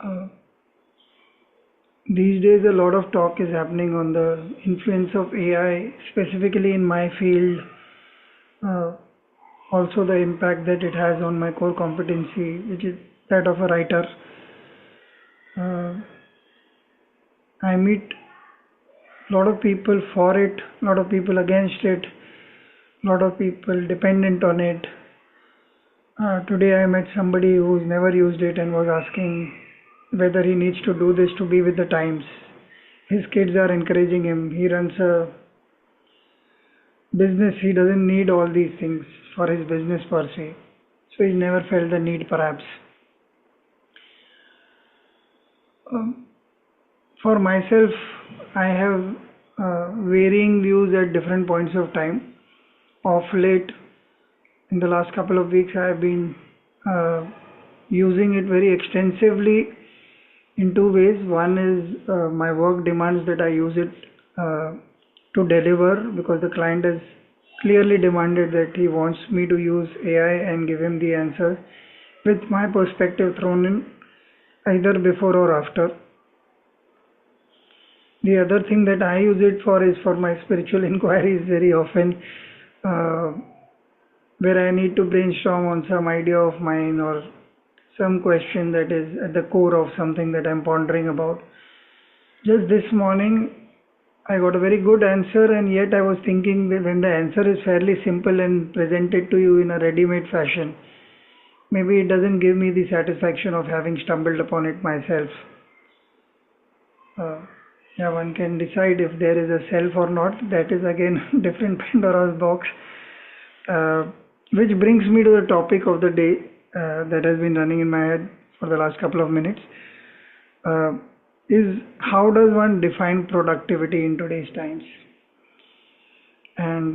Uh, these days, a lot of talk is happening on the influence of AI, specifically in my field. Uh, Also, the impact that it has on my core competency, which is that of a writer. Uh, I meet a lot of people for it, a lot of people against it, a lot of people dependent on it. Today, I met somebody who's never used it and was asking whether he needs to do this to be with the times. His kids are encouraging him. He runs a business. He doesn't need all these things for his business per se. So he never felt the need, perhaps. Um, for myself, I have varying views at different points of time. Of late, in the last couple of weeks, I have been uh, using it very extensively in two ways. One is my work demands that I use it to deliver because the client has clearly demanded that he wants me to use AI and give him the answer with my perspective thrown in either before or after. The other thing that I use it for is for my spiritual inquiries very often, uh, where I need to brainstorm on some idea of mine or some question that is at the core of something that I'm pondering about. Just this morning, I got a very good answer, and yet I was thinking that when the answer is fairly simple and presented to you in a ready made fashion, maybe it doesn't give me the satisfaction of having stumbled upon it myself. Uh, yeah, one can decide if there is a self or not. That is again different Pandora's box. Uh, which brings me to the topic of the day that has been running in my head for the last couple of minutes. Uh, is how does one define productivity in today's times? And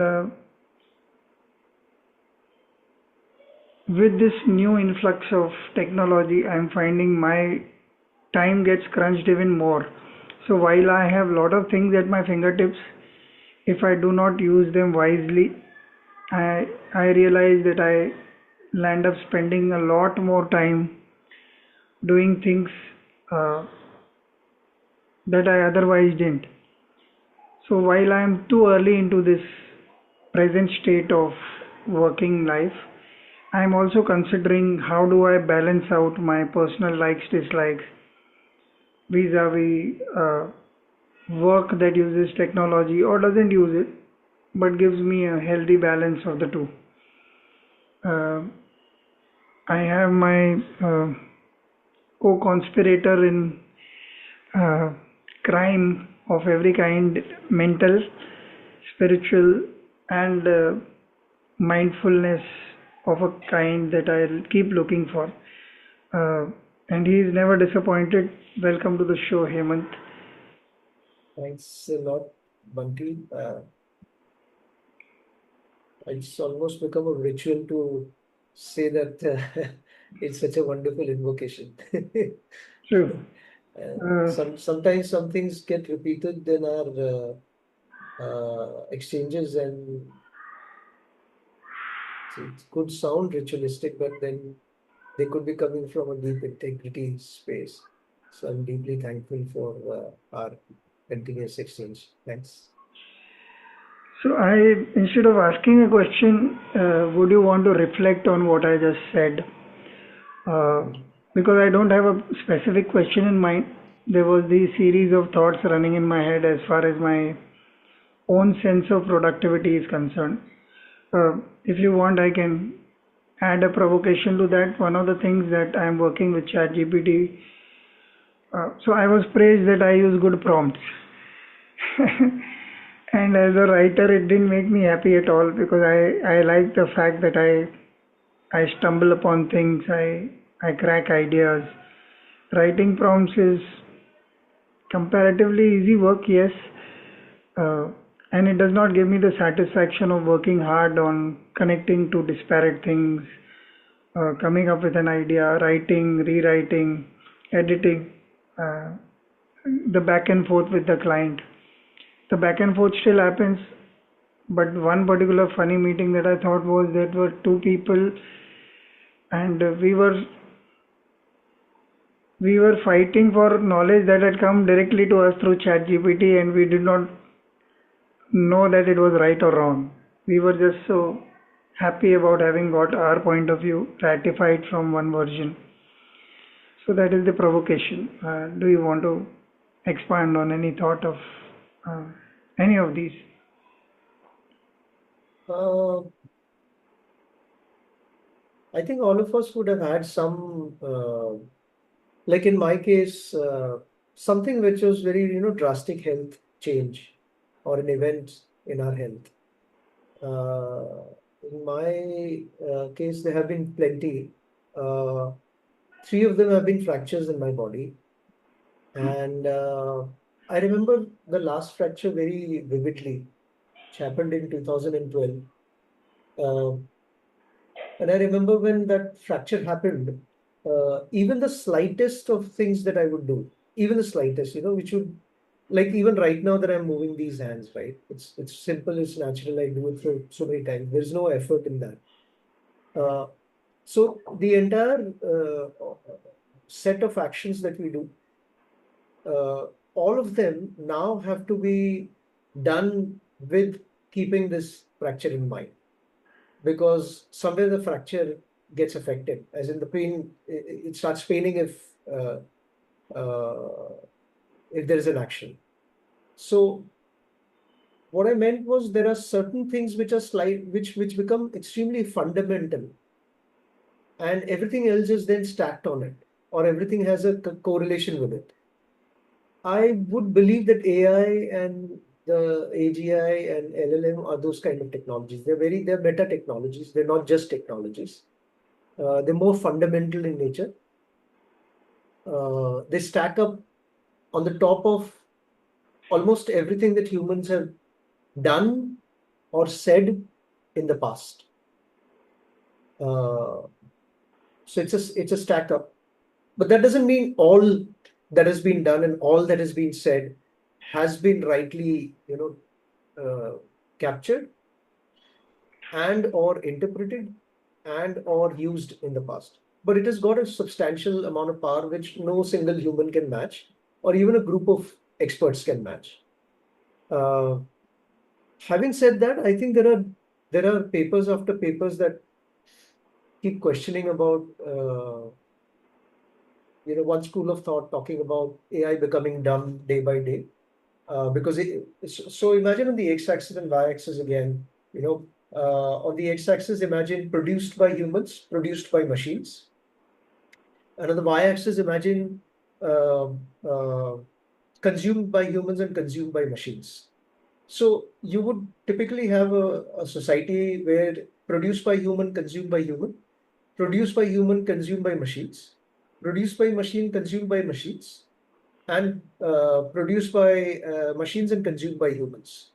with this new influx of technology, I'm finding my time gets crunched even more. So while I have a lot of things at my fingertips, if I do not use them wisely, I realize that I land up spending a lot more time doing things uh, that I otherwise didn't. So while I am too early into this present state of working life, I am also considering how do I balance out my personal likes dislikes vis-a-vis work that uses technology or doesn't use it, but gives me a healthy balance of the two. Uh, I have my co-conspirator in uh, crime of every kind, mental, spiritual, and mindfulness of a kind that I'll keep looking for. And he is never disappointed. Welcome to the show, Hemant. Thanks a lot, Bunty. It's almost become a ritual to say that it's such a wonderful invocation. True. Sometimes some things get repeated in our exchanges, and it could sound ritualistic, but then they could be coming from a deep integrity space. So I'm deeply thankful for our continuous exchange. Thanks. So instead of asking a question, would you want to reflect on what I just said? Uh, because I don't have a specific question in mind. There was the series of thoughts running in my head as far as my own sense of productivity is concerned. If you want, I can add a provocation to that. One of the things that I am working with ChatGPT. So I was praised that I use good prompts. And as a writer, it didn't make me happy at all because I like the fact that I stumble upon things, I crack ideas. Writing prompts is comparatively easy work, yes, uh, and it does not give me the satisfaction of working hard on connecting to disparate things, coming up with an idea, writing, rewriting, editing, uh, the back and forth with the client. The back and forth still happens, but one particular funny meeting that I thought was there were two people, and we were We were fighting for knowledge that had come directly to us through ChatGPT, and we did not know that it was right or wrong. We were just so happy about having got our point of view ratified from one version. So that is the provocation. Do you want to expand on any thought of uh, any of these? Uh, I think all of us would have had some, like in my case, something which was very, drastic health change or an event in our health. In my case, there have been plenty. Uh, Three of them have been fractures in my body. And I remember the last fracture very vividly, which happened in 2012. Uh, and I remember when that fracture happened, even the slightest of things that I would do, even the slightest, which would, like even right now that I'm moving these hands, right? It's simple, it's natural. I do it for so many times. There's no effort in that. Uh, so the entire set of actions that we do, all of them now have to be done with keeping this fracture in mind, because somewhere the fracture gets affected, as in the pain, it starts paining uh, uh, if there is an action. So what I meant was there are certain things which are which become extremely fundamental, and everything else is then stacked on it, or everything has a correlation with it. I would believe that AI and the AGI and LLM are those kind of technologies. They're meta technologies. They're not just technologies. They're more fundamental in nature. They stack up on the top of almost everything that humans have done or said in the past. Uh, so it's a stack up, but that doesn't mean all that has been done and all that has been said has been rightly, captured and or interpreted and or used in the past. But it has got a substantial amount of power which no single human can match, or even a group of experts can match. Uh, Having said that, I think there are papers after papers that keep questioning about, one school of thought talking about AI becoming dumb day by day. Because so imagine on the x-axis and y-axis again, on the x-axis, imagine produced by humans, produced by machines, and on the y-axis, imagine uh, uh, consumed by humans and consumed by machines. So you would typically have a society where produced by human, consumed by human, produced by human, consumed by machines, produced by machine, consumed by machines, and produced by machines and consumed by humans.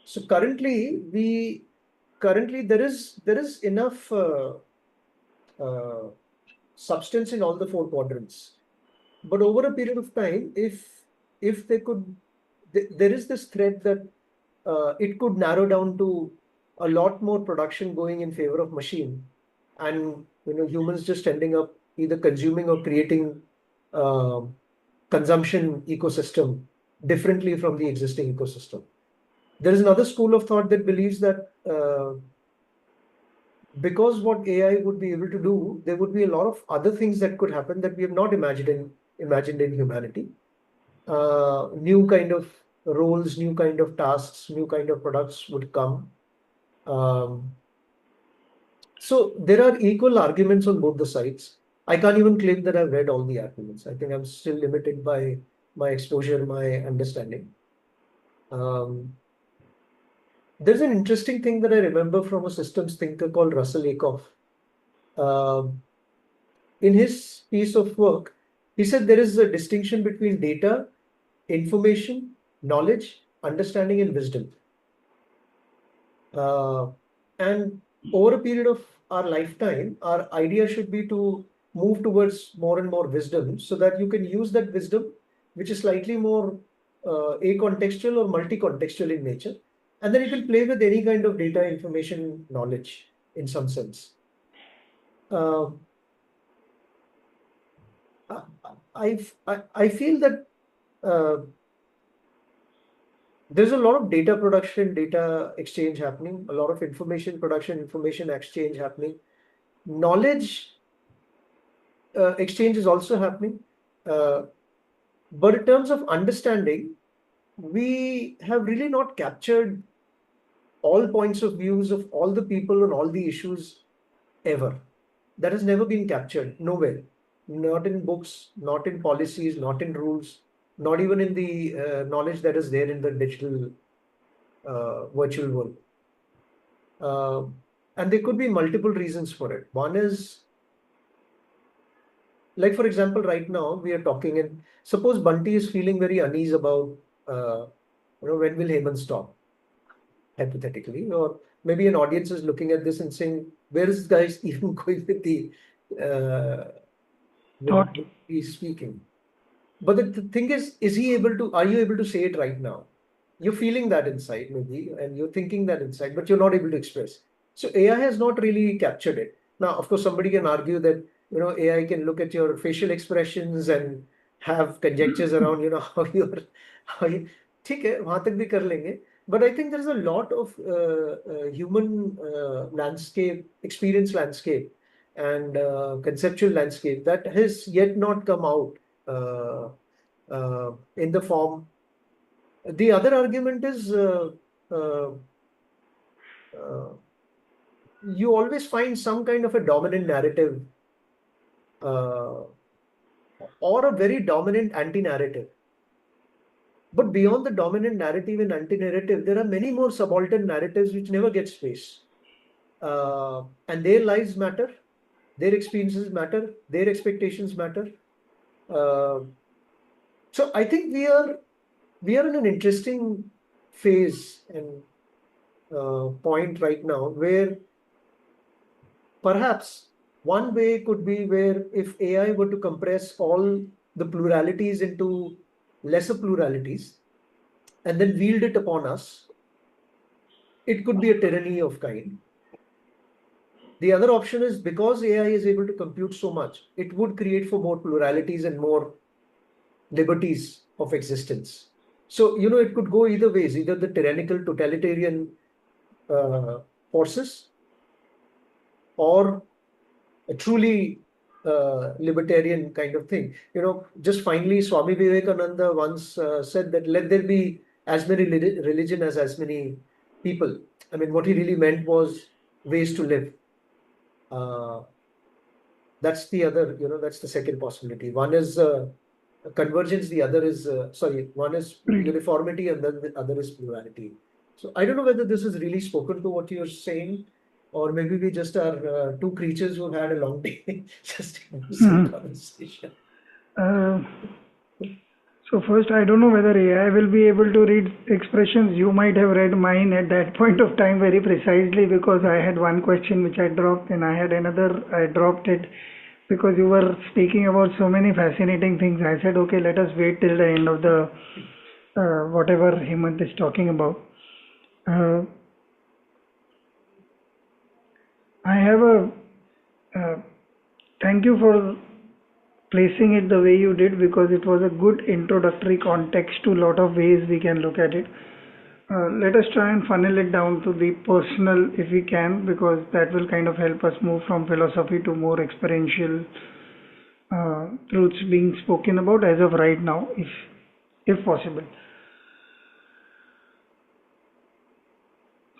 So currently there is enough uh, substance in all the four quadrants. But over a period of time, if they could, there is this threat that it could narrow down to a lot more production going in favor of machine, and humans just ending up either consuming or creating uh, consumption ecosystem differently from the existing ecosystem. There is another school of thought that believes that because what AI would be able to do, there would be a lot of other things that could happen that we have not imagined in humanity. New kind of roles, new kind of tasks, new kind of products would come. Um, so there are equal arguments on both the sides. I can't even claim that I've read all the arguments. I think I'm still limited by my exposure, my understanding. Um, there's an interesting thing that I remember from a systems thinker called Russell Akoff. Um, in his piece of work, he said there is a distinction between data, information, knowledge, understanding, and wisdom. Uh, and over a period of our lifetime, our idea should be to move towards more and more wisdom so that you can use that wisdom, which is slightly more acontextual or multi-contextual in nature. And then you can play with any kind of data, information, knowledge in some sense. Um I feel that uh, there's a lot of data production, data exchange happening, a lot of information production, information exchange happening. Knowledge exchange is also happening. Uh, but in terms of understanding, we have really not captured all points of views of all the people on all the issues ever. That has never been captured, nowhere. Not in books, not in policies, not in rules, not even in the knowledge that is there in the digital virtual world. Uh, and there could be multiple reasons for it. One is, like, for example, right now we are talking, and suppose Bunty is feeling very uneasy about, uh, when will Hemant stop, hypothetically, or maybe an audience is looking at this and saying, where is this guy even going with the uh, Thought. with he's speaking? But the thing is he able to, are you able to say it right now? You're feeling that inside, maybe, and you're thinking that inside, but you're not able to express. So AI has not really captured it. Now, of course, somebody can argue that, AI can look at your facial expressions and have conjectures around, how you're, how you, ठीक है, वहां तक भी कर लेंगे. But I think there's a lot of human landscape, experience landscape, and conceptual landscape that has yet not come out uh, in the form. The other argument is uh, uh, you always find some kind of a dominant narrative uh, or a very dominant anti-narrative. But beyond the dominant narrative and anti-narrative, there are many more subaltern narratives which never get space. And their lives matter, their experiences matter, their expectations matter. Uh, so I think we are in an interesting phase and point right now where perhaps one way could be where if AI were to compress all the pluralities into lesser pluralities and then wield it upon us, it could be a tyranny of kind. The other option is because AI is able to compute so much, it would create for more pluralities and more liberties of existence. So, it could go either ways, either the tyrannical totalitarian uh, forces or a truly libertarian kind of thing. Just finally, Swami Vivekananda once said that let there be as many religion as many people. I mean, what he really meant was ways to live. Uh, that's the other, that's the second possibility. One is convergence, the other is, one is uniformity and then the other is plurality. So I don't know whether this is really spoken to what you're saying, or maybe we just are two creatures who've had a long day just having some conversation. Uh, so first, I don't know whether AI will be able to read expressions. You might have read mine at that point of time very precisely because I had one question which I dropped and I had another, I dropped it because you were speaking about so many fascinating things. I said, okay, let us wait till the end of the whatever Hemant is talking about. Uh, I have a thank you for placing it the way you did because it was a good introductory context to a lot of ways we can look at it. Let us try and funnel it down to the personal if we can, because that will kind of help us move from philosophy to more experiential truths being spoken about as of right now, if possible.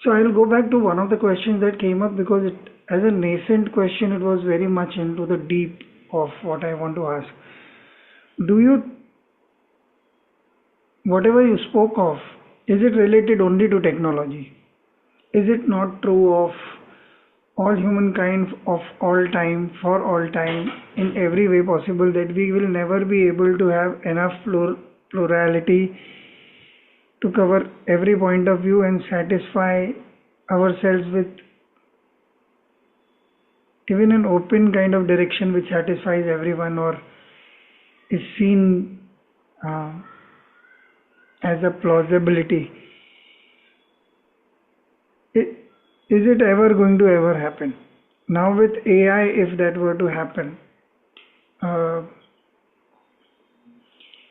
So I'll go back to one of the questions that came up because it, as a nascent question, it was very much into the deep of what I want to ask. Do you, whatever you spoke of, is it related only to technology? Is it not true of all humankind of all time, for all time, in every way possible, that we will never be able to have enough plurality to cover every point of view and satisfy ourselves with even an open kind of direction which satisfies everyone or is seen uh, as a plausibility? Is it ever going to ever happen? Now with AI, if that were to happen, uh,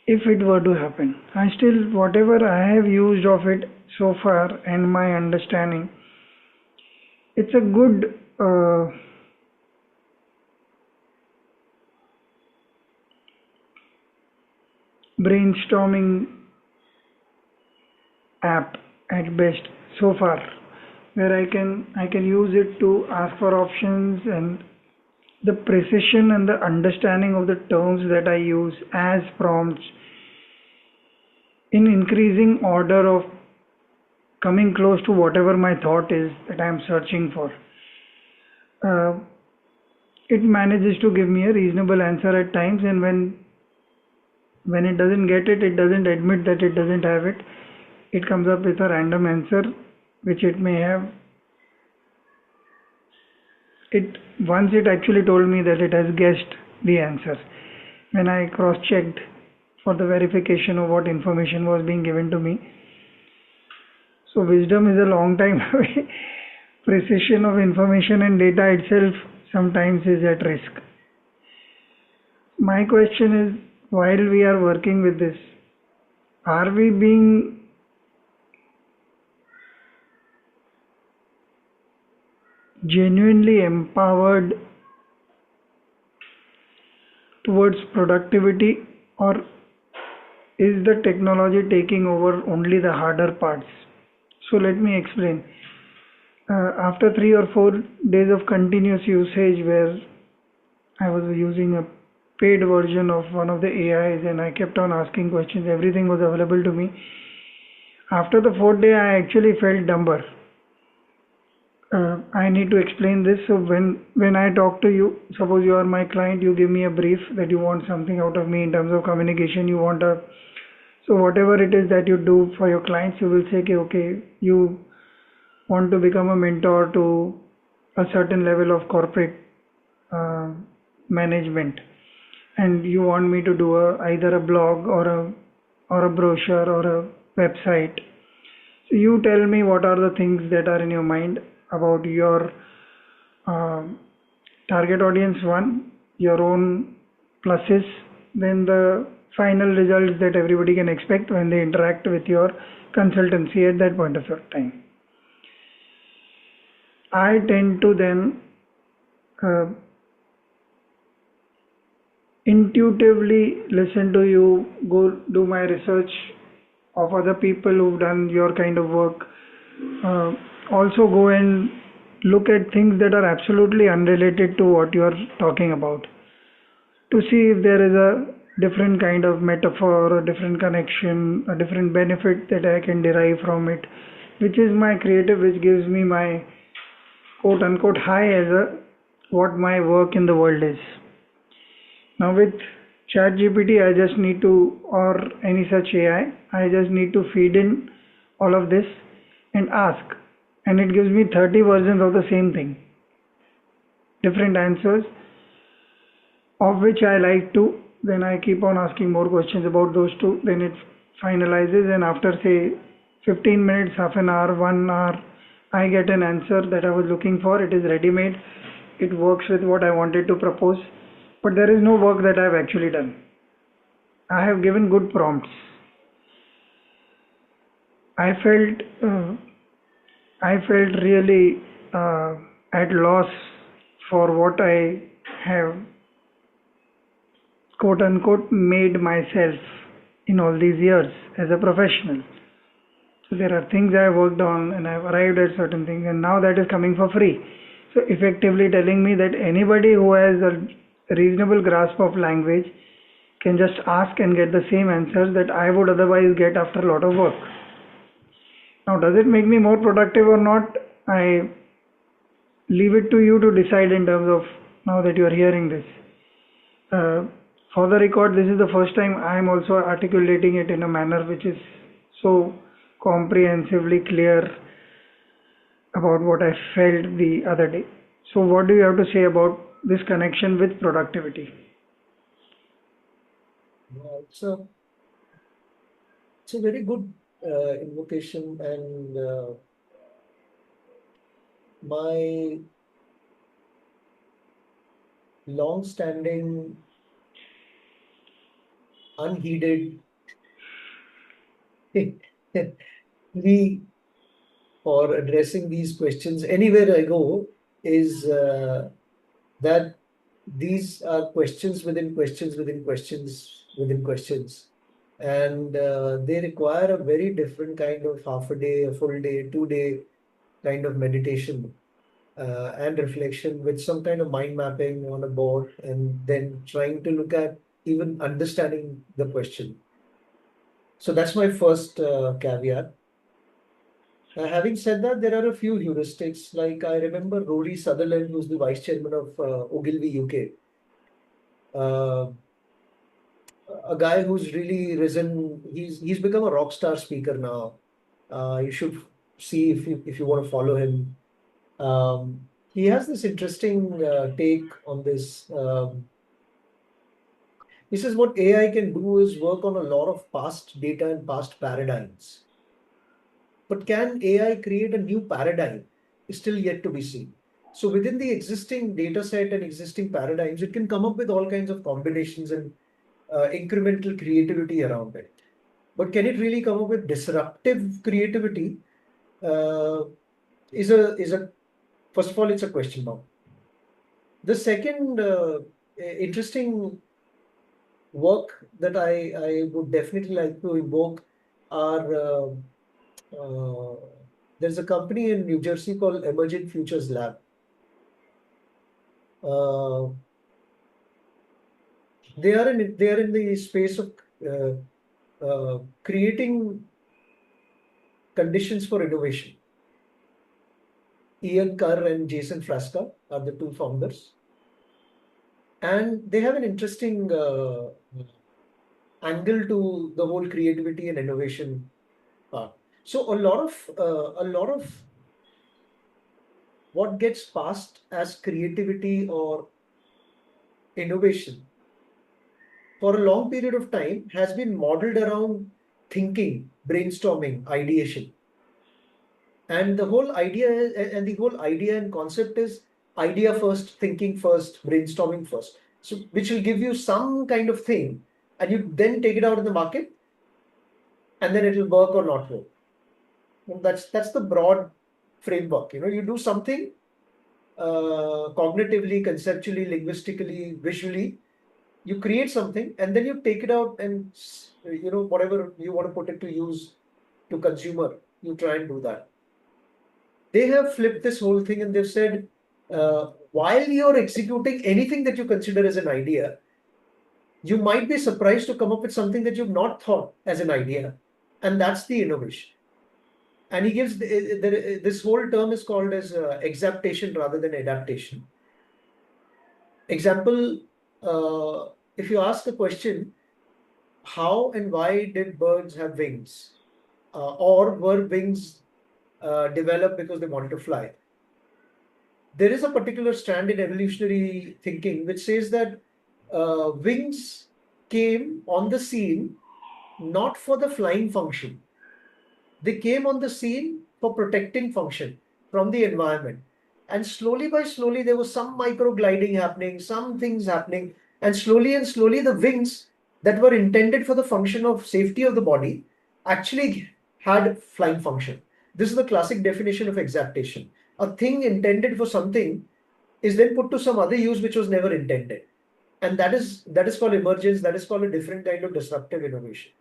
if it were to happen. I still, whatever I have used of it so far and my understanding, it's a good brainstorming app at best so far, where I can use it to ask for options, and the precision and the understanding of the terms that I use as prompts in increasing order of coming close to whatever my thought is that I am searching for. Uh, it manages to give me a reasonable answer at times, and when it doesn't get it, it doesn't admit that it doesn't have it. It comes up with a random answer, which it may have. It once it actually told me that it has guessed the answer when I cross-checked for the verification of what information was being given to me. So wisdom is a long time away. Precision of information and data itself sometimes is at risk. My question is, while we are working with this, are we being genuinely empowered towards productivity, or is the technology taking over only the harder parts? So let me explain. After 3 or 4 days of continuous usage where I was using a paid version of one of the AIs and I kept on asking questions, everything was available to me. After the fourth day, I actually felt dumber. I need to explain this. So when I talk to you, suppose you are my client, you give me a brief that you want something out of me in terms of communication. You want a so whatever it is that you do for your clients, you will say, okay, you want to become a mentor to a certain level of corporate uh, management, and you want me to do either a blog or a brochure or a website. So you tell me what are the things that are in your mind about your uh, target audience one, your own pluses, then the final results that everybody can expect when they interact with your consultancy at that point of your time. I tend to then uh, intuitively listen to you, go do my research of other people who've done your kind of work. Uh, Also go and look at things that are absolutely unrelated to what you're talking about to see if there is a different kind of metaphor, a different connection, a different benefit that I can derive from it, which is my creative, which gives me my quote unquote high as a what my work in the world is. Now with ChatGPT, I just need to, or any such AI, I just need to feed in all of this and ask, and it gives me 30 versions of the same thing, different answers, of which I like two. Then I keep on asking more questions about those two. Then it finalizes, and after say 15 minutes, half an hour, 1 hour, I get an answer that I was looking for. It is ready made. It works with what I wanted to propose, but there is no work that I have actually done. I have given good prompts. I felt uh, I felt really at loss for what I have quote unquote made myself in all these years as a professional. So there are things I worked on and I've arrived at certain things, and now that is coming for free. So effectively telling me that anybody who has a reasonable grasp of language can just ask and get the same answers that I would otherwise get after a lot of work. Now, does it make me more productive or not? I leave it to you to decide in terms of now that you are hearing this. Uh, for the record, this is the first time I am also articulating it in a manner which is so comprehensively clear about what I felt the other day. So, what do you have to say about this connection with productivity? Yeah, it's a very good invocation, and my long-standing unheeded plea for addressing these questions anywhere I go is that these are questions within questions within questions within questions. And they require a very different kind of half a day, a full day, 2 day kind of meditation and reflection with some kind of mind mapping on a board and then trying to look at even understanding the question. So that's my first caveat. Having said that, there are a few heuristics. Like I remember Rory Sutherland, who's the vice chairman of Ogilvy UK, uh, a guy who's really risen. He's become a rock star speaker now. You should see if you want to follow him. He has this interesting take on this. He says what AI can do is work on a lot of past data and past paradigms. But can AI create a new paradigm? Is still yet to be seen. So within the existing data set and existing paradigms, it can come up with all kinds of combinations and incremental creativity around it. But can it really come up with disruptive creativity? Uh, is a first of all, it's a question mark. The second interesting work that I would definitely like to evoke are uh, there's a company in New Jersey called Emergent Futures Lab. Uh, they are in the space of uh, creating conditions for innovation. Ian Kerr and Jason Frasca are the two founders, and they have an interesting angle to the whole creativity and innovation part. So a lot of what gets passed as creativity or innovation for a long period of time has been modeled around thinking, brainstorming, ideation. And the whole idea and concept is idea first, thinking first, brainstorming first. So which will give you some kind of thing, and you then take it out in the market, and then it will work or not work. And that's the broad framework. You do something cognitively, conceptually, linguistically, visually. You create something, and then you take it out and whatever you want to put it to use to consumer, you try and do that. They have flipped this whole thing and they've said, while you're executing anything that you consider as an idea, you might be surprised to come up with something that you've not thought as an idea. And that's the innovation. And he gives this whole term is called as exaptation rather than adaptation. Example, if you ask the question, how and why did birds have wings? Or were wings developed because they wanted to fly? There is a particular strand in evolutionary thinking which says that wings came on the scene not for the flying function. They came on the scene for protecting function from the environment. And slowly by slowly, there was some micro gliding happening, some things happening. And slowly, the wings that were intended for the function of safety of the body actually had flying function. This is the classic definition of exaptation. A thing intended for something is then put to some other use which was never intended. And that is called emergence, that is called a different kind of disruptive innovation.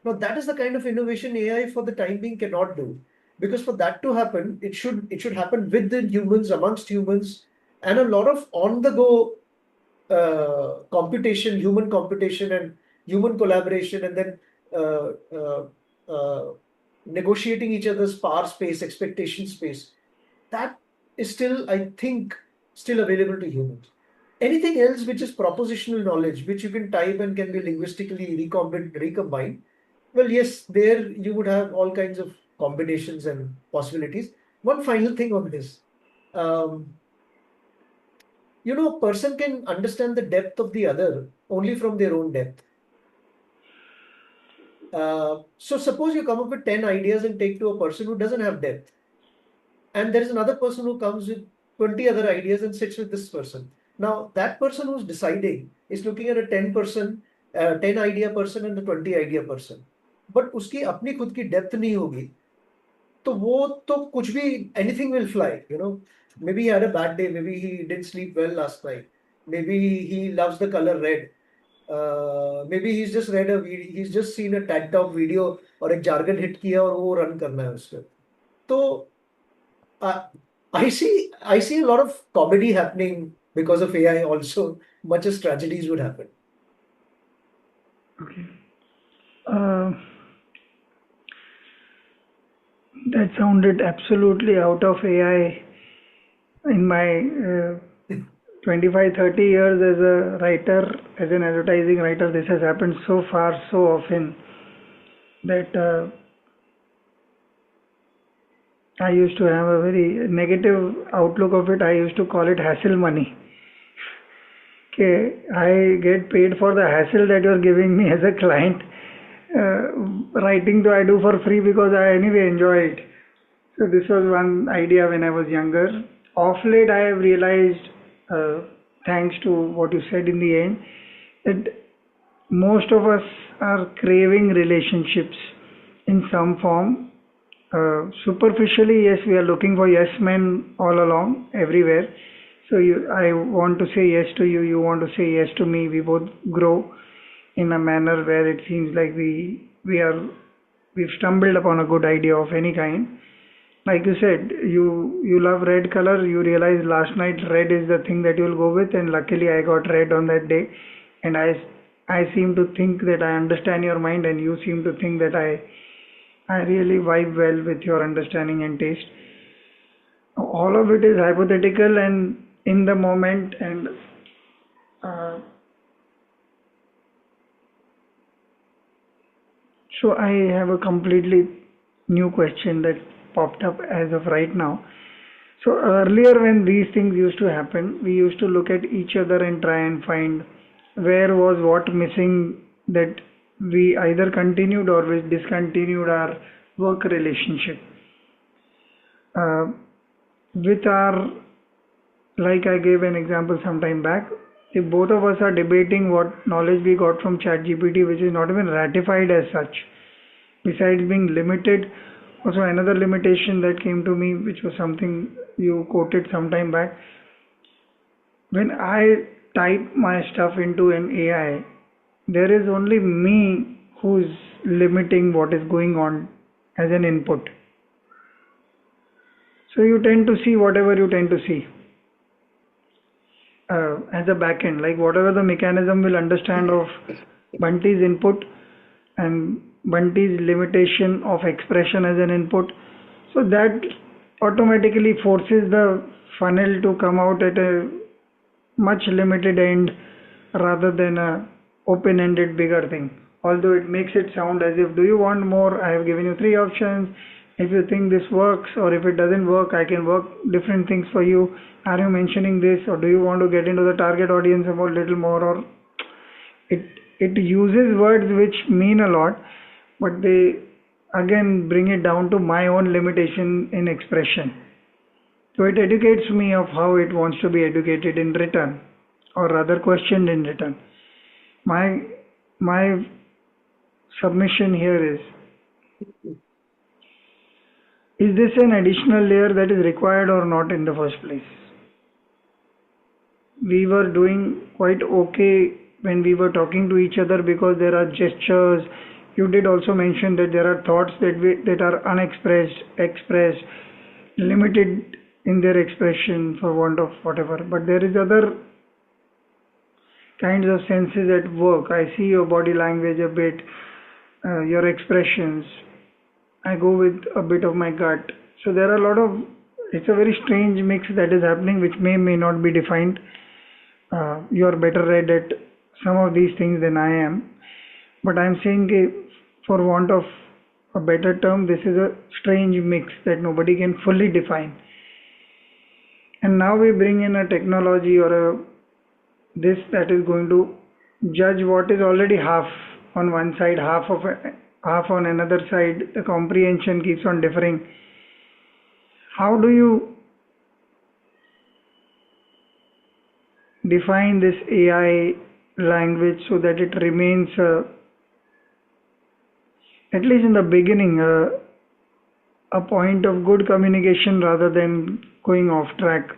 Now, that is the kind of innovation AI for the time being cannot do. Because for that to happen, it should happen within humans, amongst humans, and a lot of on-the-go computation, human computation, and human collaboration, and then uh, uh, uh, negotiating each other's power space, expectation space. That is still, I think, still available to humans. Anything else which is propositional knowledge, which you can type and can be linguistically recombined, well, yes, there you would have all kinds of combinations and possibilities. One final thing on this. Um, a person can understand the depth of the other only from their own depth. So suppose you come up with 10 ideas and take to a person who doesn't have depth. And there is another person who comes with 20 other ideas and sits with this person. Now, that person who's deciding is looking at a 10 person 10 idea person and the 20 idea person, but उसकी अपनी खुद की depth नहीं होगी, तो वो तो कुछ भी, anything will fly, you know. Maybe he had a bad day, maybe he didn't sleep well last night, maybe he loves the color red, maybe he's just seen a TED Talk video और एक jargon hit किया और वो run करना है उसपे. तो uh, I see a lot of comedy happening because of AI also, much as tragedies would happen. Okay. Uh, that sounded absolutely out of AI. In my 25, 30 years as a writer, as an advertising writer, this has happened so far, so often that I used to have a very negative outlook of it. I used to call it hassle money. Okay, I get paid for the hassle that you're giving me as a client. Writing though I do for free because I anyway enjoy it. So this was one idea when I was younger. Of late, I have realized, thanks to what you said in the end, that most of us are craving relationships in some form. Superficially, yes, we are looking for yes men all along, everywhere. So I want to say yes to you, you want to say yes to me. We both grow in a manner where it seems like we've stumbled upon a good idea of any kind. Like you said, you love red color. You realize last night red is the thing that you'll go with, and luckily I got red on that day, and I seem to think that I understand your mind, and you seem to think that I really vibe well with your understanding and taste. All of it is hypothetical and in the moment, and uh, so I have a completely new question that popped up as of right now. So earlier, when these things used to happen, we used to look at each other and try and find where was what missing, that we either continued or we discontinued our work relationship. Uh, with our, like I gave an example some time back, if both of us are debating what knowledge we got from ChatGPT, which is not even ratified as such, besides being limited, also another limitation that came to me, which was something you quoted some time back. When I type my stuff into an AI, there is only me who's limiting what is going on as an input. So you tend to see whatever you tend to see as a backend, like whatever the mechanism will understand of Bunty's input and Bunty's limitation of expression as an input. So that automatically forces the funnel to come out at a much limited end rather than a open-ended bigger thing. Although it makes it sound as if, do you want more? I have given you three options. If you think this works, or if it doesn't work, I can work different things for you. Are you mentioning this, or do you want to get into the target audience a little more? Or it it uses words which mean a lot, but they again bring it down to my own limitation in expression. So it educates me of how it wants to be educated in return, or rather questioned in return. My my submission here is this an additional layer that is required or not in the first place? We were doing quite okay when we were talking to each other because there are gestures. You did also mention that there are thoughts that are unexpressed, expressed, limited in their expression for want of whatever. But there is other kinds of senses at work. I see your body language a bit, your expressions. I go with a bit of my gut. So there are a lot of, it's a very strange mix that is happening which may not be defined. You are better read at some of these things than I am. But I'm saying, for want of a better term, this is a strange mix that nobody can fully define. And now we bring in a technology or this that is going to judge what is already half on one side, half on another side. The comprehension keeps on differing. How do you define this AI language so that it remains, at least in the beginning, a point of good communication rather than going off track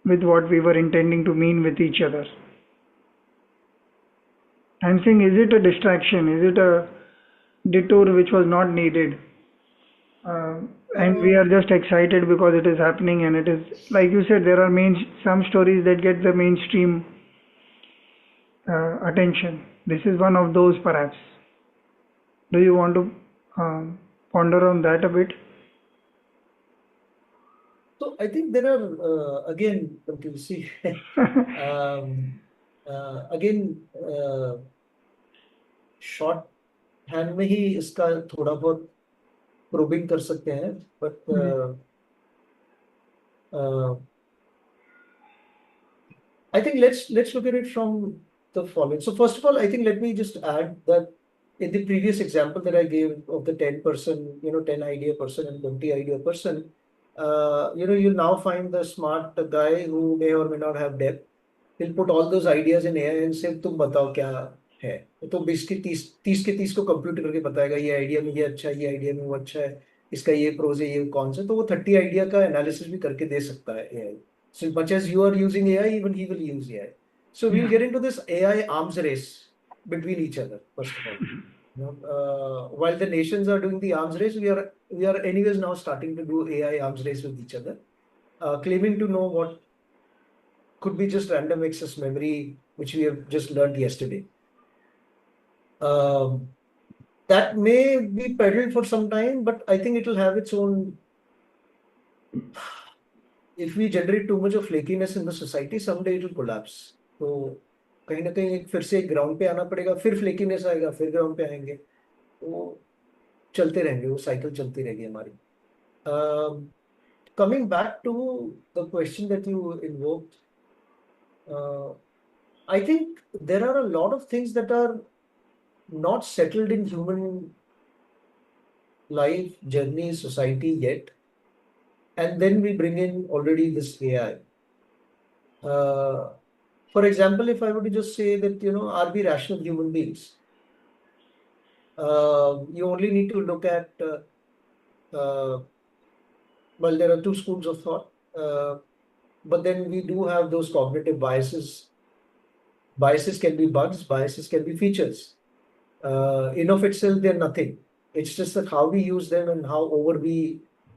with what we were intending to mean with each other. I'm saying, is it a distraction? Is it a detour which was not needed? Uh, and we Uh, are just excited because it is happening, and it is, like you said, there are some stories that get the mainstream attention. This is one of those, perhaps. Do you want to ponder on that a bit? so I think there are again, you see, um, again, short hand में ही इसका थोड़ा बहुत probing कर सकते हैं but Hmm. I think let's look at it from the following. So first of all, I think let me just add that in the previous example that I gave of the 10%, 10 idea person and 20 idea person, you'll now find the smart guy who may or may not have depth. He'll put all those ideas in AI and say, तुम बताओ क्या है. तो 20 के 30 को computer करके बताएगा ये आइडिया में ये अच्छा है, ये आइडिया में वो अच्छा है, इसका ये प्रोज है, ये कौन सा. तो वो 30 आइडिया का एनालिसिस भी करके दे सकता है AI. So much as you are using AI, even he will use AI. So we'll Yeah. get into this AI arms race between each other, first of all. While the nations are doing the arms race, we are anyways now starting to do AI arms race with each other, claiming to know what could be just random access memory, which we have just learned yesterday. Um, that may be peddled for some time, but I think it will have its own. If we generate too much of flakiness in the society, someday it will collapse. तो कहीं ना कहीं फिर से ground पे आना पड़ेगा, फिर फ्लेकीनेस आएगा, फिर ग्राउंड पे आएंगे, तो चलते रहेंगे, वो साइकिल चलती रहेगी हमारी. Coming back to the question that you invoked, uh, I think there are a lot of things that are not settled in human life, journey, society yet, and then we bring in already this AI. For example, if I were to just say that, are we rational human beings? You only need to look at, well, there are two schools of thought, but then we do have those cognitive biases. Biases can be bugs, biases can be features. In of itself, they're nothing. It's just that how we use them and how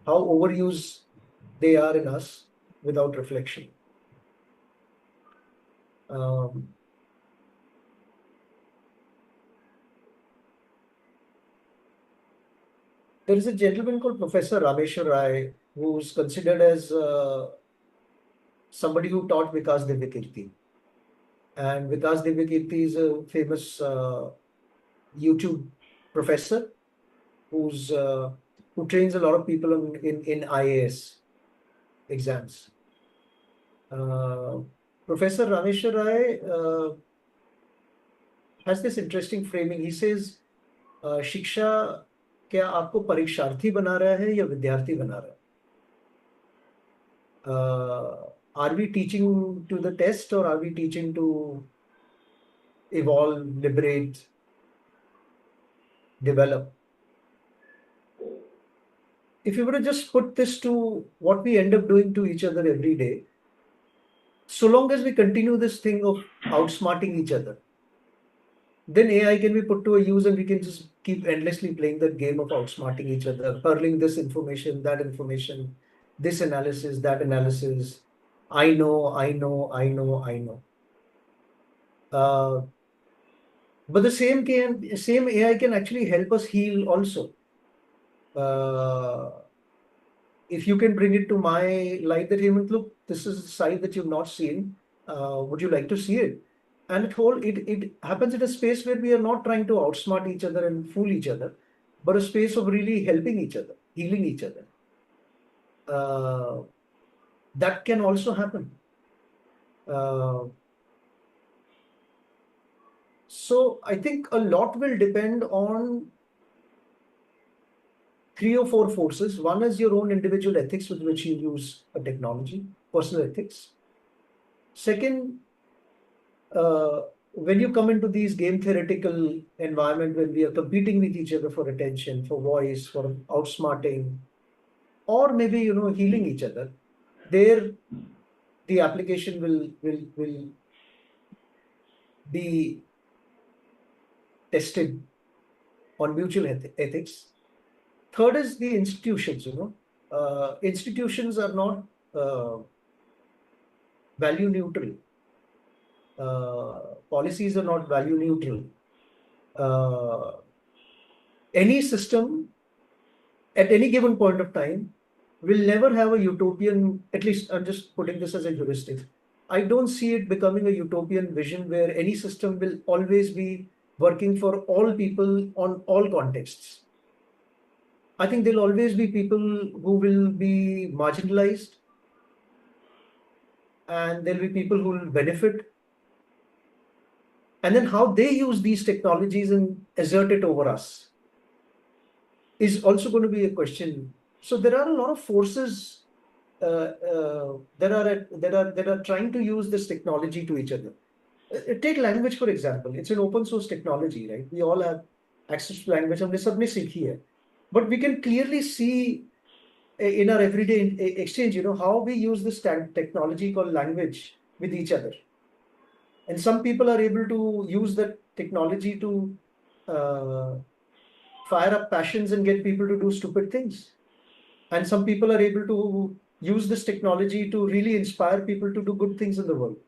overuse they are in us without reflection. Um, there is a gentleman called Professor Rameshwar Rai, who's considered as somebody who taught Vikas Divyakirti. And Vikas Divyakirti is a famous YouTube professor who trains a lot of people in IAS exams. Professor Rameshwar Rai has this interesting framing. He says, शिक्षा क्या आपको परीक्षार्थी बना रहा है या विद्यार्थी बना रहा है? Are we teaching to the test or are we teaching to evolve, liberate, develop? If you were to just put this to what we end up doing to each other every day, so long as we continue this thing of outsmarting each other, then AI can be put to a use and we can just keep endlessly playing that game of outsmarting each other, hurling this information, this analysis, that analysis. I know, I know, I know, I know. But the same AI can actually help us heal also. If you can bring it to my light that, Hemant, look, this is a side that you've not seen. Would you like to see it? And it happens in a space where we are not trying to outsmart each other and fool each other, but a space of really helping each other, healing each other. That can also happen. So I think a lot will depend on 3 or 4 forces. One is your own individual ethics with which you use a technology, personal ethics. Second, when you come into these game theoretical environment, when we are competing with each other for attention, for voice, for outsmarting, or maybe healing each other, there the application will be tested on mutual ethics. Third is the institutions. Institutions are not value neutral. Policies are not value neutral. Any system at any given point of time will never have a utopian, at least I'm just putting this as a heuristic. I don't see it becoming a utopian vision where any system will always be working for all people on all contexts. I think there'll always be people who will be marginalized, and there'll be people who will benefit. And then how they use these technologies and assert it over us is also going to be a question. So there are a lot of forces that are trying to use this technology to each other. Take language, for example. It's an open source technology, right? We all have access to language, and we सबने सीखी है. But we can clearly see in our everyday exchange, how we use this technology called language with each other. And some people are able to use that technology to fire up passions and get people to do stupid things. And some people are able to use this technology to really inspire people to do good things in the world.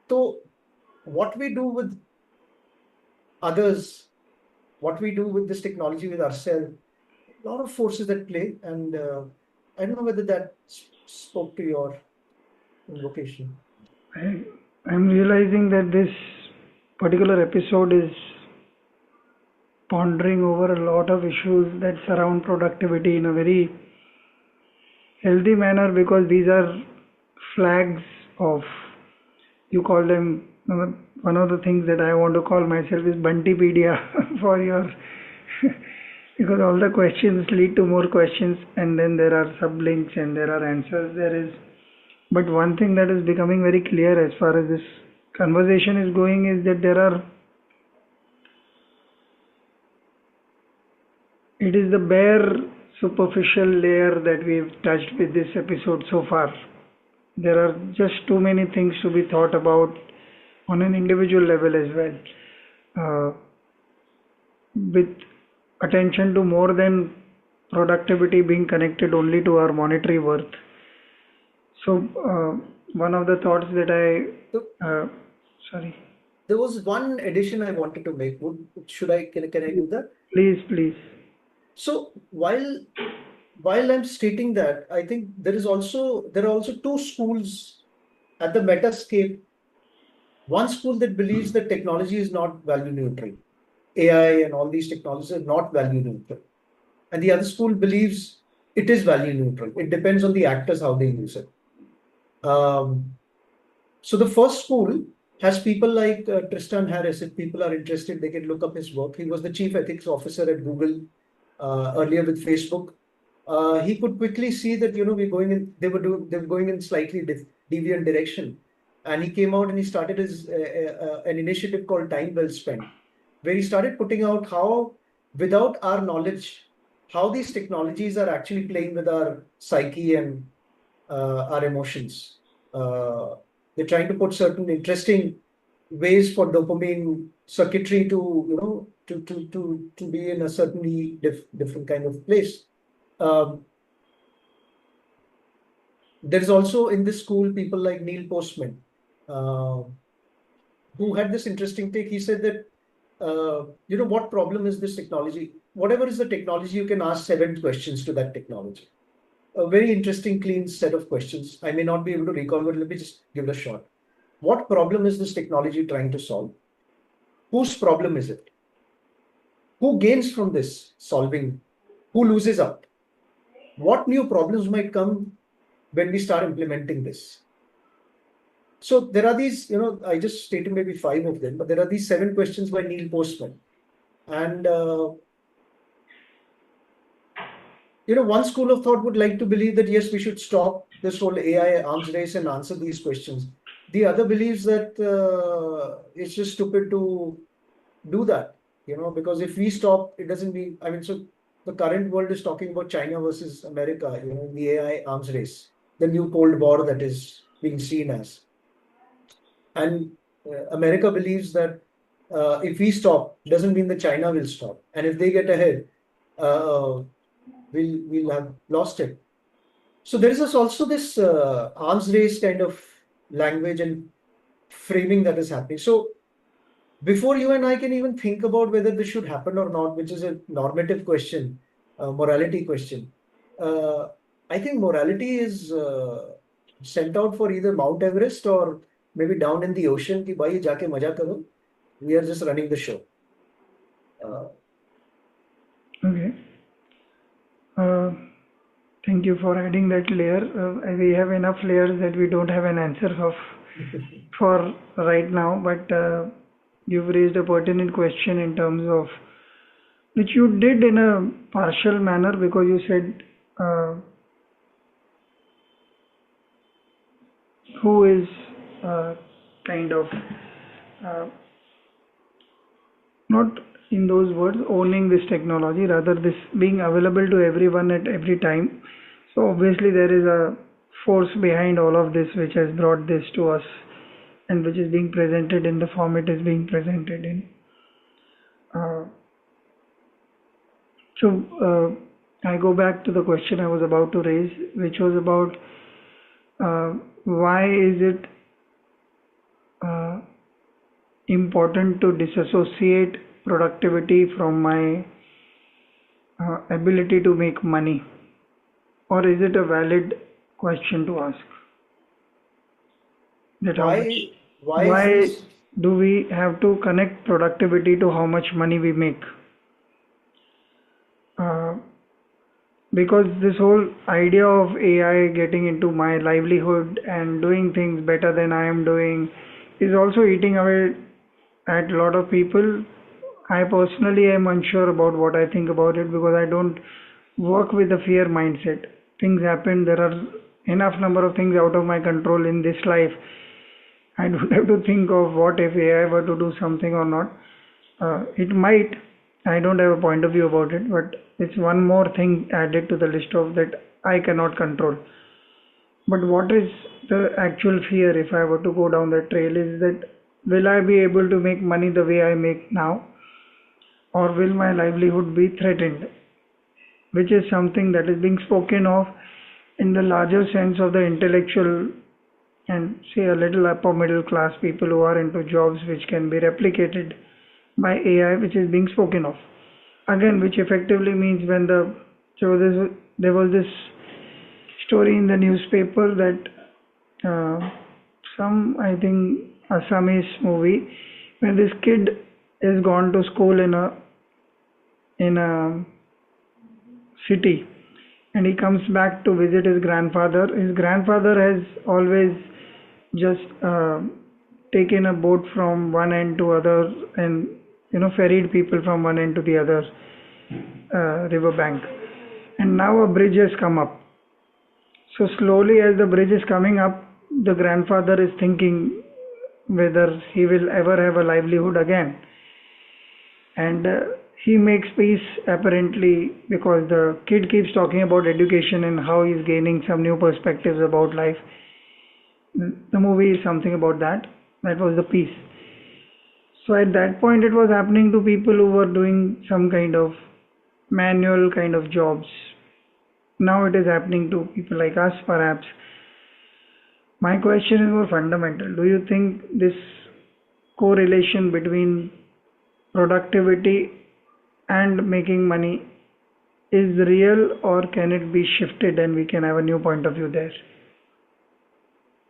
So what we do with others, what we do with this technology with ourselves, a lot of forces at play. And I don't know whether that spoke to your vocation. I'm realizing that this particular episode is pondering over a lot of issues that surround productivity in a very healthy manner, because these are flags of, you call them, one of the things that I want to call myself is Buntypedia for your because all the questions lead to more questions, and then there are sublinks and there are answers. But one thing that is becoming very clear as far as this conversation is going is that it is the bare superficial layer that we've touched with this episode so far. There are just too many things to be thought about on an individual level as well, with attention to more than productivity being connected only to our monetary worth. So one of the thoughts that sorry. There was one addition I wanted to make. Can I do that? Please. So while I'm stating that, I think there are also two schools at the metascape. One school that believes that technology is not value neutral. AI and all these technologies are not value neutral. And the other school believes it is value neutral. It depends on the actors how they use it. So the first school has people like Tristan Harris. If people are interested, they can look up his work. He was the chief ethics officer at Google earlier with Facebook. He could quickly see that they were going in slightly deviant direction, and he came out and he started an initiative called Time Well Spent, where he started putting out how, without our knowledge, how these technologies are actually playing with our psyche and our emotions. They're trying to put certain interesting ways for dopamine circuitry to be in a certainly different kind of place. There is also in this school people like Neil Postman, who had this interesting take. He said that what problem is this technology? Whatever is the technology, you can ask 7 questions to that technology. A very interesting, clean set of questions. I may not be able to recall, but let me just give it a shot. What problem is this technology trying to solve? Whose problem is it? Who gains from this solving? Who loses out? What new problems might come when we start implementing this? So there are these, I just stated maybe 5 of them, but there are these 7 questions by Neil Postman. And one school of thought would like to believe that yes, we should stop this whole AI arms race and answer these questions. The other believes that it's just stupid to do that, because if we stop, it doesn't mean, I mean, so the current world is talking about China versus America, the AI arms race, the new Cold War that is being seen as. And America believes that if we stop, doesn't mean that China will stop. And if they get ahead, uh, we'll have lost it. So there is also this arms race kind of language and framing that is happening. So before you and I can even think about whether this should happen or not, which is a normative question, a morality question, uh, I think morality is sent out for either Mount Everest or maybe down in the ocean. Ki bhai jaake maja karo. We are just running the show. Uh, Okay. Uh, Thank you for adding that layer. We have enough layers that we don't have an answer of for right now, but you've raised a pertinent question in terms of which you did in a partial manner because you said who is kind of uh, not in those words owning this technology, rather this being available to everyone at every time. So obviously there is a force behind all of this which has brought this to us and which is being presented in the form it is being presented in. Uh, I go back to the question I was about to raise, which was about why is it uh, important to disassociate productivity from my ability to make money, or is it a valid question to ask that how much, why is why this? do we have to connect productivity to how much money we make? Uh, because this whole idea of AI getting into my livelihood and doing things better than I am doing is also eating away at a lot of people. I personally am unsure about what I think about it because I don't work with a fear mindset. Things happen, there are enough number of things out of my control in this life. I don't have to think of what if AI were to do something or not. It might. I don't have a point of view about it, but it's one more thing added to the list of that I cannot control. But what is the actual fear if I were to go down that trail is that will I be able to make money the way I make now, or will my livelihood be threatened? Which is something that is being spoken of in the larger sense of the intellectual and say a little upper middle class people who are into jobs which can be replicated by AI, which is being spoken of. Again, which effectively means when there was this story in the newspaper that some, I think, Assamese movie, where this kid is gone to school in a city and he comes back to visit his grandfather. His grandfather has always just taken a boat from one end to other and ferried people from one end to the other river bank. And now a bridge has come up. So slowly, as the bridge is coming up, the grandfather is thinking whether he will ever have a livelihood again. And he makes peace apparently because the kid keeps talking about education and how he's gaining some new perspectives about life. The movie is something about that. That was the piece. So at that point, it was happening to people who were doing some kind of manual kind of jobs. Now it is happening to people like us, perhaps. My question is more fundamental. Do you think this correlation between productivity and making money is real, or can it be shifted and we can have a new point of view there?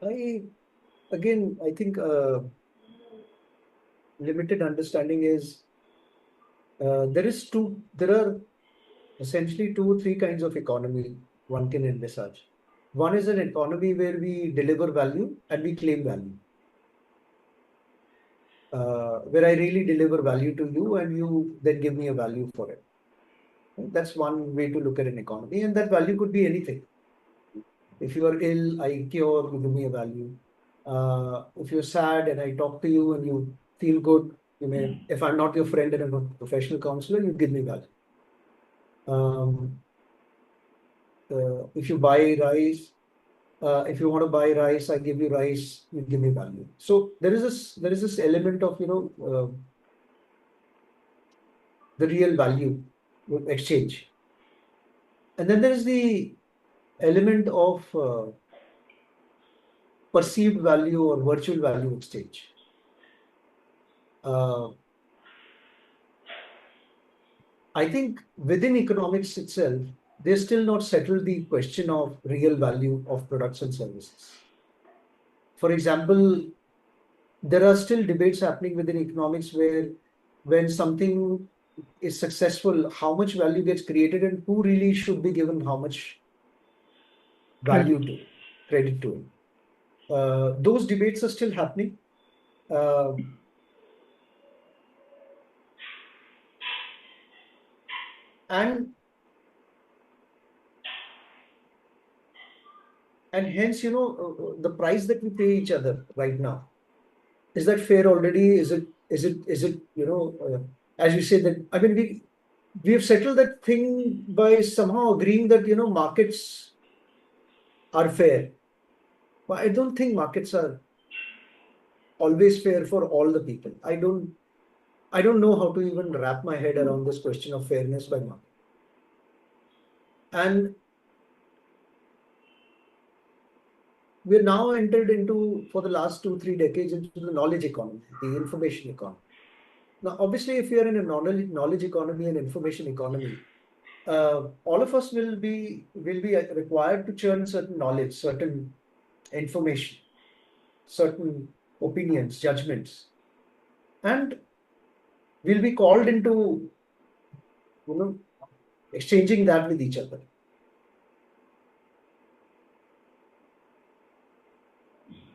I think limited understanding is there are essentially two or three kinds of economy one can envisage. One is an economy where we deliver value and we claim value, where I really deliver value to you and you then give me a value for it. That's one way to look at an economy, and that value could be anything. If you are ill, I cure, you give me a value. If you're sad and I talk to you and you feel good, if I'm not your friend and I'm a professional counselor, you give me value. If you buy rice, if you want to buy rice, I give you rice, you give me value. So there is this element of the real value exchange, and then there is the element of perceived value or virtual value exchange. Uh, I think within economics itself, they still not settled the question of real value of products and services. For example, there are still debates happening within economics where when something is successful, how much value gets created and who really should be given how much value to, credit to it. Those debates are still happening. Uh, and and hence, the price that we pay each other right now, is that fair already? Is it as you say that, I mean, we have settled that thing by somehow agreeing that markets are fair. But I don't think markets are always fair for all the people. I don't know how to even wrap my head around this question of fairness by market. And we're now entered into, for the last 2-3 decades, into the knowledge economy, the information economy. Now, obviously, if we are in a knowledge economy and information economy, all of us will be required to churn certain knowledge, certain information, certain opinions, judgments, and we'll be called into exchanging that with each other.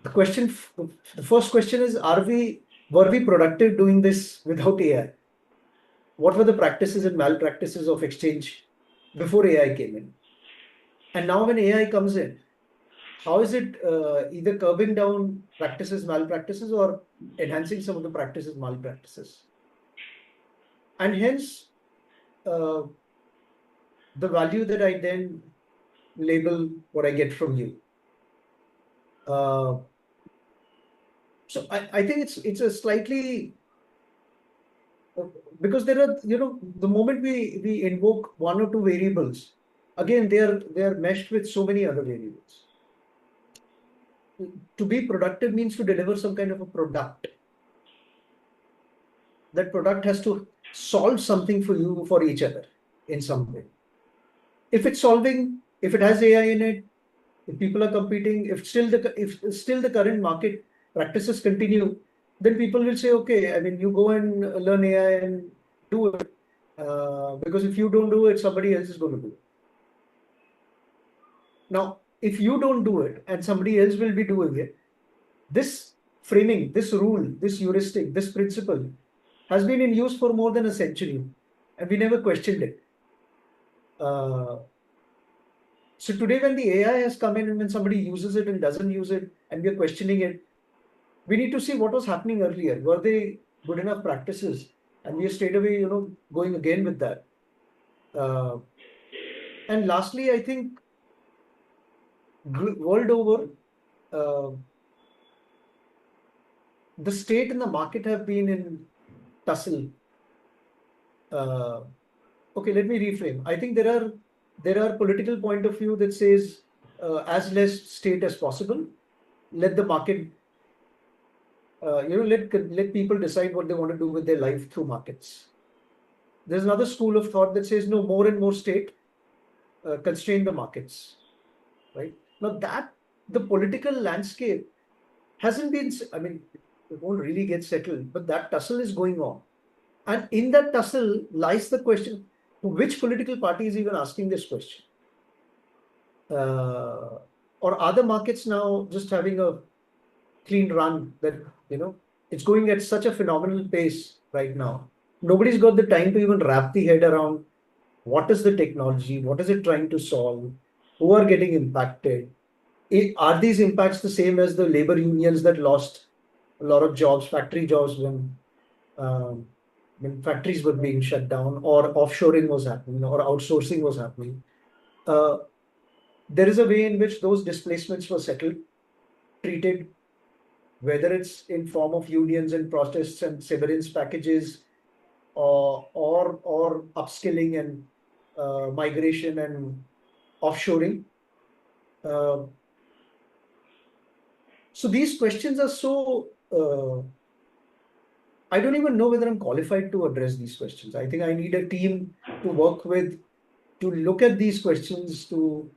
The first question is: were we productive doing this without AI? What were the practices and malpractices of exchange before AI came in? And now when AI comes in, how is it either curbing down malpractices, or enhancing some of the practices, malpractices? And hence, the value that I then label what I get from you. So I think it's a slightly, because there are, the moment we invoke one or two variables, again, they are meshed with so many other variables. To be productive means to deliver some kind of a product. That product has to solve something for you, for each other in some way. If it has AI in it, if people are competing, if still the current market practices continue, then people will say, okay, I mean, you go and learn AI and do it. Because if you don't do it, somebody else is going to do it. Now, if you don't do it and somebody else will be doing it, this framing, this rule, this heuristic, this principle has been in use for more than a century, and we never questioned it. So today, when the AI has come in and when somebody uses it and doesn't use it, and we're questioning it, we need to see what was happening earlier. Were they good enough practices? And we are straight away, going again with that. And lastly, I think world over, the state and the market have been in tussle. Okay, let me reframe. I think there are political point of view that says as less state as possible, let the market, let people decide what they want to do with their life through markets. There's another school of thought that says no, more and more state, constrain the markets, right? Now that the political landscape hasn't been, I mean, it won't really get settled, but that tussle is going on. And in that tussle lies the question, which political party is even asking this question? Or are the markets now just having a clean run that, it's going at such a phenomenal pace right now? Nobody's got the time to even wrap the head around what is the technology, what is it trying to solve, who are getting impacted, Are these impacts the same as the labor unions that lost a lot of jobs, factory jobs, um, when factories were being shut down, or offshoring was happening, or outsourcing was happening? Uh, there is a way in which those displacements were settled, treated, whether it's in form of unions and protests and severance packages, or upskilling and migration and offshoring. Uh, so these questions are so I don't even know whether I'm qualified to address these questions. I think I need a team to work with to look at these questions to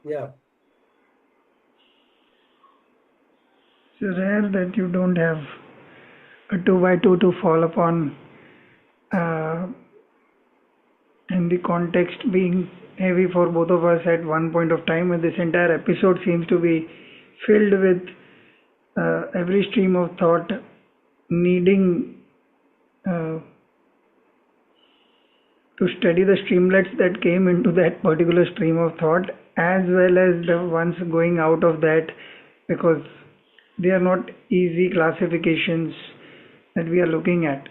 yeah. It's rare that you don't have a two by two to fall upon, uh, and the context being heavy for both of us at one point of time. And this entire episode seems to be filled with every stream of thought needing uh, to study the streamlets that came into that particular stream of thought, as well as the ones going out of that, because they are not easy classifications that we are looking at.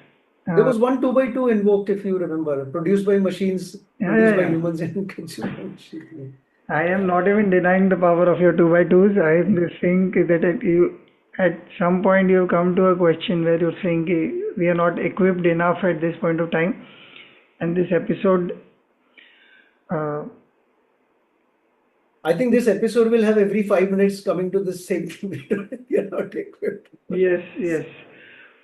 There Uh, was one 2 by 2 invoked, if you remember, produced by machines, yeah, produced yeah, by yeah. humans and consumed by machines. I am not even denying the power of your two by twos. I am just saying that at some point you come to a question where you're saying we are not equipped enough at this point of time, and this episode, uh, I think this episode will have every 5 minutes coming to the same thing. We are not equipped. yes, yes.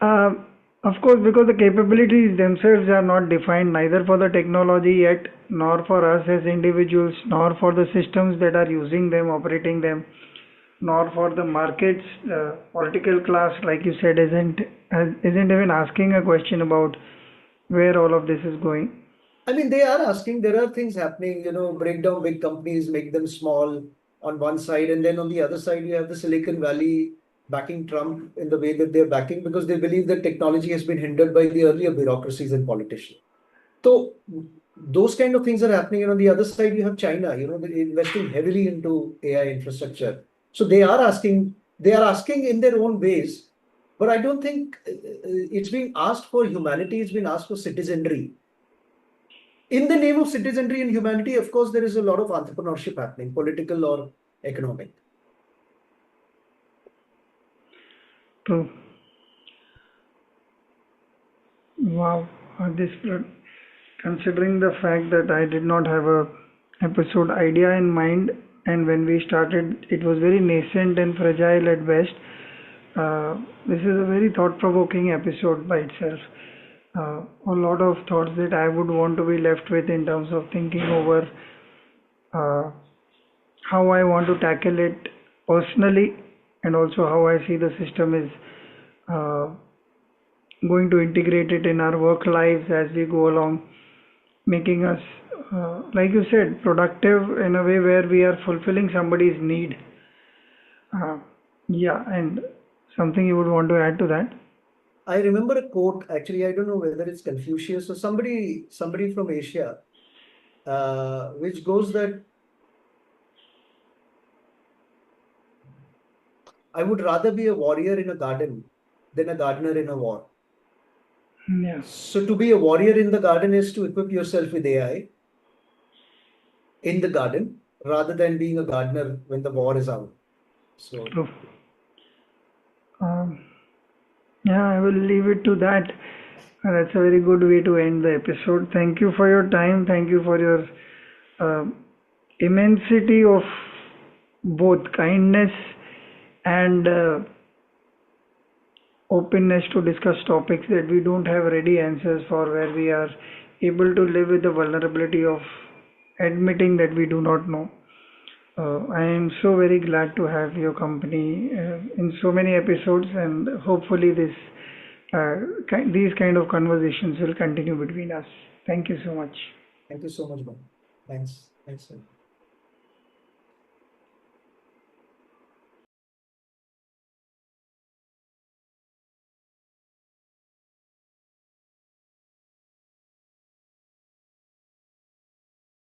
Um, of course, because the capabilities themselves are not defined neither for the technology yet, nor for us as individuals, nor for the systems that are using them, operating them, nor for the markets. The political class, like you said, isn't even asking a question about where all of this is going. I mean, they are asking, there are things happening, break down big companies, make them small on one side, and then on the other side, you have the Silicon Valley backing Trump in the way that they're backing because they believe that technology has been hindered by the earlier bureaucracies and politicians. So those kind of things are happening. And on the other side, you have China, they're investing heavily into AI infrastructure. So they are asking in their own ways, but I don't think it's being asked for humanity, it's been asked for citizenry. In the name of citizenry and humanity, of course, there is a lot of entrepreneurship happening, political or economic. True. Wow. This considering the fact that I did not have a episode idea in mind, and when we started, it was very nascent and fragile at best. This is a very thought-provoking episode by itself. A lot of thoughts that I would want to be left with in terms of thinking over uh, how I want to tackle it personally, and also how I see the system is uh, going to integrate it in our work lives as we go along, making us, like you said, productive in a way where we are fulfilling somebody's need. Uh, yeah, and something you would want to add to that? I remember a quote, actually, I don't know whether it's Confucius or somebody from Asia, which goes that I would rather be a warrior in a garden than a gardener in a war. Yeah, So to be a warrior in the garden is to equip yourself with AI in the garden rather than being a gardener when the war is out. So true. Um, yeah, I will leave it to that. That's a very good way to end the episode. Thank you for your time. Thank you for your uh, immensity of both kindness and openness to discuss topics that we don't have ready answers for, where we are able to live with the vulnerability of admitting that we do not know. I am so very glad to have your company in so many episodes, and hopefully these kind of conversations will continue between us. Thank you so much. thank you so much, man. Thanks. Thanks. Sir.